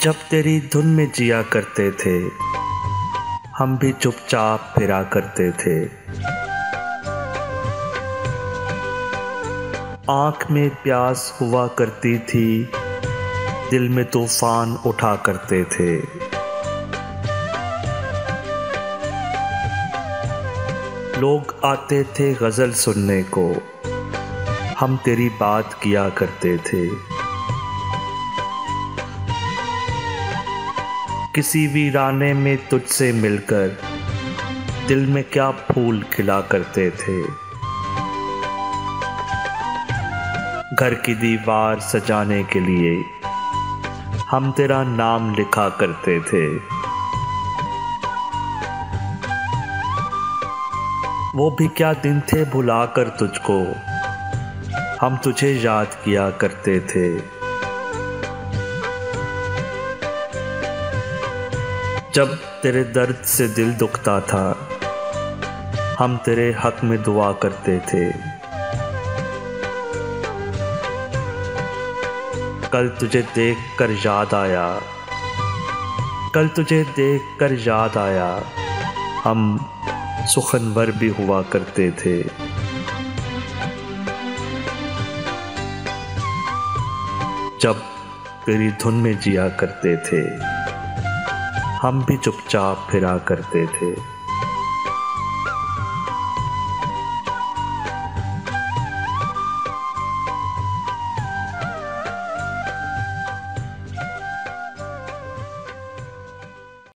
जब तेरी धुन में जिया करते थे, हम भी चुपचाप फिरा करते थे। आँख में प्यास हुआ करती थी, दिल में तूफान उठा करते थे। लोग आते थे गज़ल सुनने को, हम तेरी बात किया करते थे। किसी वीराने में तुझसे मिलकर दिल में क्या फूल खिला करते थे। घर की दीवार सजाने के लिए हम तेरा नाम लिखा करते थे। वो भी क्या दिन थे भुलाकर तुझको हम तुझे याद किया करते थे। जब तेरे दर्द से दिल दुखता था, हम तेरे हक में दुआ करते थे। कल तुझे देखकर याद आया, कल तुझे देखकर याद आया, हम सुखनवर भी हुआ करते थे। जब तेरी धुन में जिया करते थे, हम भी चुपचाप फिरा करते थे।